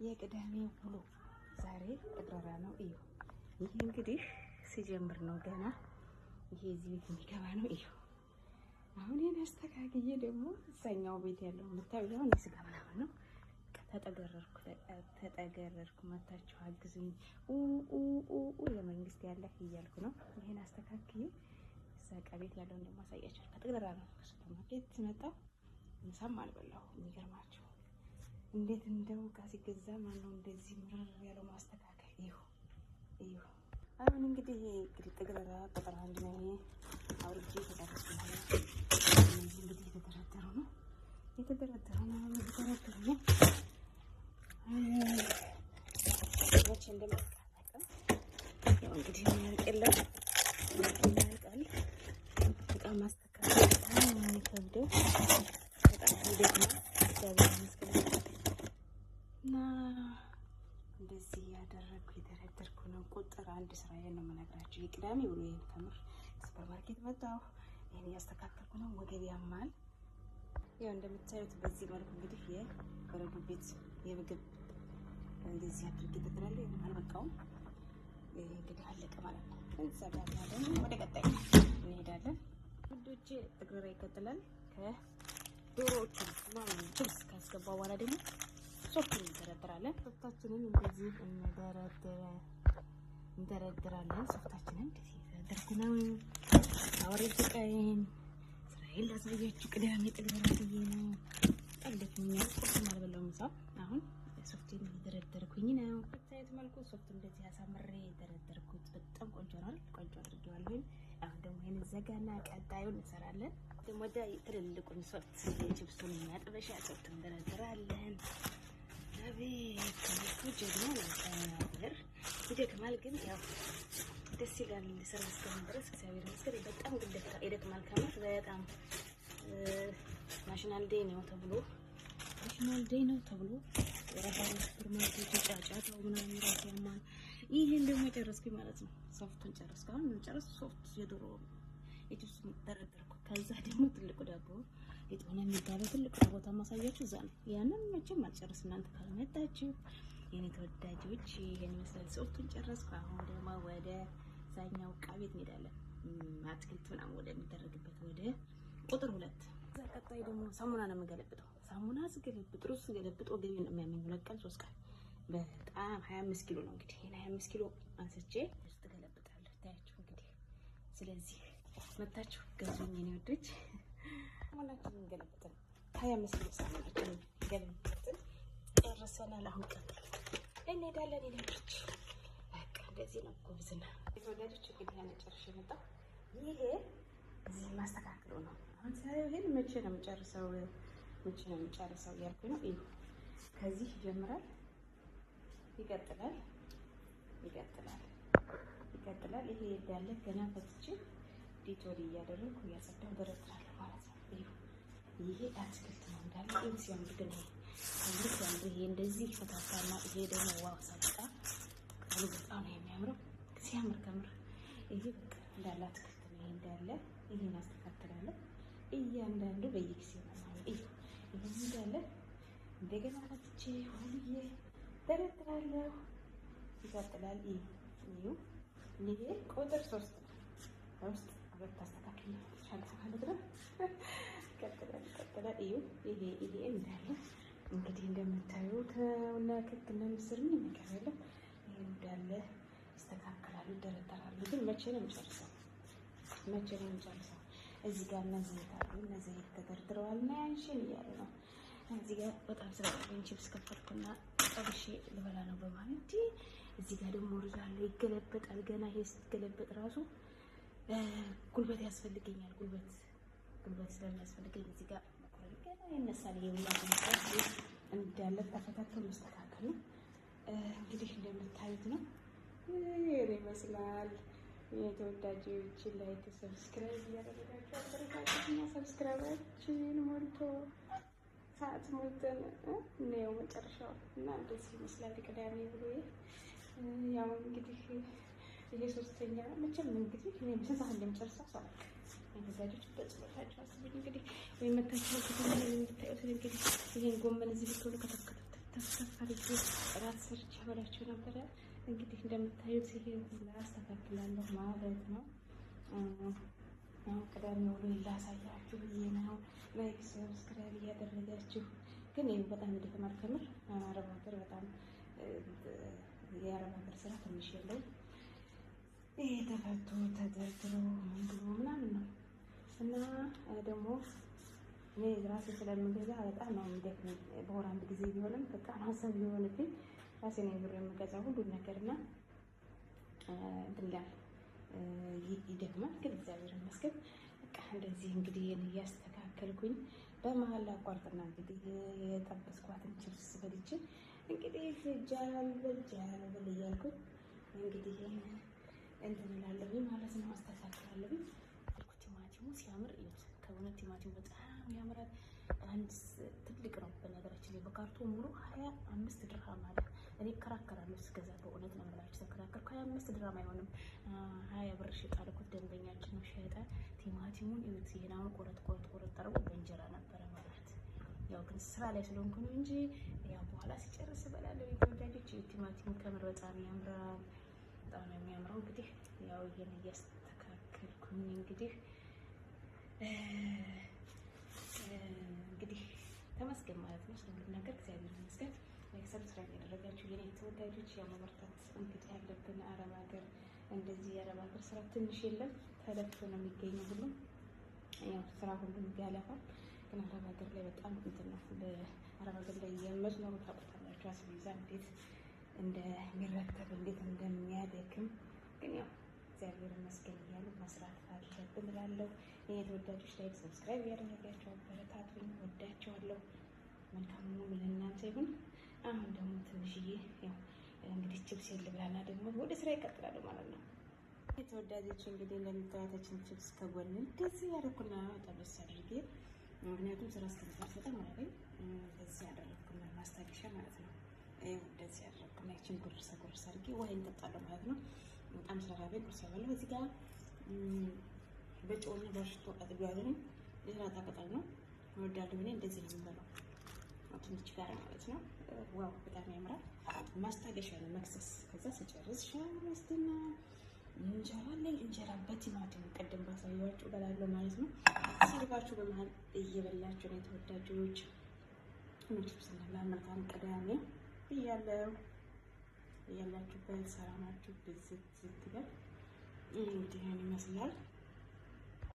የቅዳሜ ውሎ ዛሬ ጥግረራ ነው። እዩ ይሄ እንግዲህ ሲጀምር ነው ገና። ይሄ እዚህ ቤት የሚገባ ነው። እዩ አሁን ይሄን አስተካክዬ ደግሞ እዛኛው ቤት ያለው የምታዩ አሁን የስጋ ምናምን ነው። ተጠገረርኩ መታችሁ አግዙኝ የመንግስት ያለ እያልኩ ነው። ይሄን አስተካክዬ እዛ ዕቃ ቤት ያለውን ደግሞ አሳያችሁ። ከጥግረራ ነው ከሱፐርማርኬት መጣሁ። ምሳም አልበላሁ። የሚገርማችሁ እንዴት እንደው ዕቃ ሲገዛ ማነው እንደዚህ ምርር ያለው ማስተካከል። እዩ አሁን እንግዲህ ጥግረራ ቁጥር 1 ነው። ይሄ አውርጄ ተደረሰ ማለት እነዚህ እንግዲህ የተደረደሩ ነው የተደረደሩ ነው። ወጭ እንደማጣጣም ያው እንግዲህ የሚያልቅልን ያልቃል። ዕቃ ማስተካከል በጣም የሚከብደው በጣም ይደክማል። እና እንደዚህ ያደረግኩ የተደረደርኩ ነው። ቁጥር 1 ስራዬ ነው የምነግራችሁ። የቅዳሜ ውሎ ይሄን ከምር ሱፐርማርኬት መጣሁ። ይሄን እያስተካከልኩ ነው። ወገብ ያማል። ያው እንደምታዩት በዚህ መልኩ እንግዲህ የበረዶ ቤት የምግብ እንደዚህ አድርጌ ተደራለ። አልበቃውም። ይሄ እንግዲህ አለቀ ማለት ነው። እዛ ጋር ደግሞ ወደ ቀጣይ እንሄዳለን። ውዶቼ ጥግረራ ይቀጥላል። ከዶሮዎቹ ማን ችብስ ካስገባ በኋላ ደግሞ ሶፍቱን እንደረድራለን። ሶፍታችንን እንደዚህ እንደረድራለን። ሶፍታችንን እንደዚህ እንደረድርኩ ነው። አወሬ ተቀይን ስራዬን ላሳያችሁ። ቅዳሜ ጥግረራ ብዬ ነው ጠልኩኛል። ቁርስም አልበላሁም ምሳ። አሁን ሶፍቱን እየደረደርኩኝ ነው። በታየት መልኩ ሶፍቱ እንደዚህ አሳምሬ የደረደርኩት በጣም ቆንጆ ነው። ቆንጆ አድርጌዋለሁ። አሁን ደግሞ ይሄን ዘጋና ቀጣዩን እንሰራለን። ደግሞ ወደ ትልልቁን ሶፍት ችብሱን የሚያጥበሻ ሶፍት እንደረድራለን። አቤት ጀግና ነው። ይደክማል፣ ግን ያው ደስ ይላል። ስራ እስከምን ድረስ እግዚአብሔር ይመስገን። በጣም ይደክማል ከምር በጣም ናሽናል ዴይ ነው ተብሎ የራሳን ሱፐርማርኬት ጫጫታው ምናምን ራሱ ያማል። ይሄን ደግሞ ጨረስኩኝ ማለት ነው። ሶፍቱን ጨረስኩ። አሁን ጨረስኩ። ሶፍት የዶሮ የችብሱ ደረደርኩ። ከዛ ደግሞ ትልቁ ዳቦ የጦና የሚባለው ትልቁ ዳቦ ታማሳያችሁ እዛ ነው። ያንን መቼም አልጨርስ እናንተ ካልመጣችሁ የኔ ተወዳጆች። ይሄን መሰል ሶፍቱን ጨረስኩ። አሁን ደግሞ ወደ ዛኛው ዕቃ ቤት እንሄዳለን። አትክልት ምናምን ወደሚደረግበት ወደ ቁጥር 2። እዛ ቀጣይ ደግሞ ሳሙና ነው የምገለብጠው። ሳሙና ስገለብጥ ሩስ ስገለብጥ ወገቤን ነው የሚያመኝ። 2 ቀን 3 ቀን በጣም 25 ኪሎ ነው እንግዲህ። ይሄን 25 ኪሎ አንስቼ ውስጥ ገለብጣለሁ። ታያችሁ እንግዲህ። ስለዚህ መታችሁ ገዙኝ የኔ ወዶች። ሳሙናችንን ገለብጠን 25 ኪሎ ሳሙናችንን ገለብጠን ጨርሰናል። አሁን ቀጥል እንሄዳለን የኔ ወዶች። በቃ እንደዚህ ነው ጎብዝና የተወዳጆች። እንግዲህ ያን ጨርሼ መጣሁ። ይሄ እዚህ ማስተካከለው ነው። አሁን ሳይሆን ይሄን መቼ ነው የምጨርሰው እያልኩኝ ነው። እዩ ከዚህ ይጀምራል፣ ይቀጥላል። ይሄ እንዳለ ገና ፈትቼ ዲቶሪ እያደረግኩ እያጸዳሁ ደረድራለሁ ማለት ነው። እዩ ይሄ አትክልት ነው እንዳለ። እዩ ሲያምር ግን ይሄ እንደዚህ ፈታታና ይሄ ደግሞ ዋው ሰላጣ ቃሉ በጣም ነው የሚያምረው። ሲያምር ከምር ይሄ በቃ እንዳለ አትክልት ነው። ይሄ እንዳለ ይሄን አስተካክላለሁ እያንዳንዱ በየጊዜው ነው ማለት እዩ። ይሄን እንዳለ እንደገና ፈትቼ ሁሉዬ ደረድራለሁ። ይቀጥላል። እዩ ይሄ ቁጥር 3 ውስጥ አበርታ አስተካክል ማለት ነው። ይቀጥላል። እዩ ይሄ እንዳለ እንግዲህ እንደምታዩት እና ክክ እና ምስር ምን ነገር የለም። ይሄ እንዳለ ይስተካከላሉ፣ ይደረደራሉ። ግን መቼ ነው የምጨርሰው? እዚህ ጋር እነዚህ ተደርድረዋል እና ያንሽን እያሉ ነው። እዚህ ጋር በጣም ስለጠበኝ ቺፕስ ከፈትኩና ጠብሼ ልበላ ነው በማለት እዚህ ጋር ደግሞ ሩዝ አለ ይገለበጣል። ገና ይሄ ስትገለበጥ ራሱ ጉልበት ያስፈልገኛል። ጉልበት ስለሚያስፈልገኝ እዚህ ጋር ገና ይነሳል። እንዳለ ተፈታተው መስተካከል ነው እንግዲህ። እንደምታዩት ነው ይመስላል። የተወዳጆች ላይክ ሰብስክራይብ እያደረጋችሁ አበረታቱኝ። ሰብስክራይባችን ሞልቶ ሰዓት ሞልተን ነው መጨረሻው እና እንደዚህ ይመስላል ቅዳሜ ብሎ ያው እንግዲህ ይሄ 3ኛ መቼም እንግዲህ እኔ ምሳ እንደምጨርሰው ሰዓት ወዳጆች ተጽፈታችሁ አስቡኝ እንግዲህ ወይ መታችሁ ከተማ ላይ እንድታዩት እንግዲህ ይሄን ጎመን እዚህ ብትወሉ ከተከተተ ከተፍ አድርጌ ራት ሰርቼ አበላችሁ ነበረ። እንግዲህ እንደምታዩት ይሄ ሁላ አስተካክላለሁ ማለት ነው። አሁን ቅዳሜ ውሎ ላሳያችሁ ብዬ ነው። ላይክ ሰብስክራይብ እያደረጋችሁ ግን ይሄ በጣም እንደተማር ከምር አረብ ሀገር በጣም የአረብ ሀገር ስራ ትንሽ የለው። ይሄ ተፈቶ ተደርድሮ ምን ብሎ ምናምን ነው እና ደግሞ እኔ ራሴ ስለምገዛ በጣም ነው የሚደክመኝ። በወር አንድ ጊዜ ቢሆንም በጣም ሀሳብ ቢሆንብኝ ራሴ ነው ብር የምገዛው ሁሉን ነገር እና እንላል ይደክማል። ግን እግዚአብሔር ይመስገን በቃ እንደዚህ እንግዲህ እያስተካከልኩኝ በመሀል አቋርጥና እንግዲህ የጠበስኳትን ችፕስ በልቼ እንግዲህ ጃል በል እያልኩኝ እንግዲህ እንትን እላለሁኝ ማለት ነው። አስተካክላለሁኝ። ቲማቲሙ ሲያምር ከእውነት ቲማቲሙ በጣም ያምራል። አንድ ትልቅ ነው በነገራችን ላይ በካርቶን ሙሉ 25 ድርሃም አለ። እኔ እከራከራለሁ እስከዛ በእውነት ነው የምላችሁ። ተከራከርኩ 25 ድርሃም አይሆንም 20 ብር ሸጣልኩት። ደንበኛችን ነው ሸጠ። ቲማቲሙን ይሁት ይሄናውን ቆረጥ አድርጎ በእንጀራ ነበረ ማለት ያው ግን ስራ ላይ ስለሆንኩ ነው እንጂ ያው በኋላ ሲጨርስ እበላለሁ። የተወዳጆች ቲማቲሙ ከምር በጣም ያምራል። በጣም ነው የሚያምረው። እንግዲህ ያው ይሄን እያስተካከልኩኝ እንግዲህ ተመስገን ማለት ነው። ስለሁሉም ነገር እግዚአብሔር ይመስገን። ሰብስክራይብ ያደረጋችሁ የኔ ተወዳጆች ያው መበርታት እንግዲህ ያለብን አረብ ሀገር እንደዚህ የአረብ ሀገር ስራ ትንሽ የለም ተለፍቶ ነው የሚገኘው። ሁሉም ያው ስራ ሁሉም ያለፋል። ግን አረብ ሀገር ላይ በጣም እንትን ነው። በአረብ ሀገር ላይ የምትኖሩ ታውቁታላችሁ። አስቤዛ እንዴት እንደሚረከብ እንዴት እንደሚያደክም ግን ያው እግዚአብሔር ይመስገን እያሉ መስራት አለብን እላለሁ። የኔ ተወዳጆች ላይ ሰብስክራይብ ያደረጋችሁ አበረታቱኝ። ወዳችኋለሁ። መልካም ሁሉ ለእናንተ ይሁን። አሁን ደግሞ ትንሽዬ ያው እንግዲህ ቺፕስ ልብላና ደግሞ ወደ ስራ ይቀጥላሉ ማለት ነው። የተወዳጆች እንግዲህ እንደምታዩታችን ቺፕስ ከጎን እንደዚህ ያደረኩና ጠበስ አድርጌ ምክንያቱም ስራ እስከምሰራ በጣም አለኝ እንደዚህ ያደረኩና ማስታገሻ ማለት ነው። እንደዚህ ያደረኩና ይችን ጉርሳ አድርጌ ውሃ እንጠጣለሁ ማለት ነው። በጣም ሰራቤ ቁርስ ያለው እዚህ ጋር በጨውና በሽቶ አጥቢያለሁ። የሰላጣ ቅጠል ነው ወዳለሁ እኔ እንደዚህ ነው የምበላው ትንሽ ጋር ማለት ነው። ዋው በጣም ያምራል። ማስታገሻ ነው መክሰስ። ከዛ ስጨርስ ሻይ ወስድና እንጀራ ላይ እንጀራ በቲማቲም ቀደም ባሳየኋችሁ እበላለሁ ማለት ነው። ሰርባችሁ በመሀል እየበላችሁ ነው ተወዳጆች። ቺፕስ እና መልካም ቅዳሜ ብያለሁ። ያላችሁበት ሰላማችሁ ብዝት ይበል። እንግዲህ ይመስላል።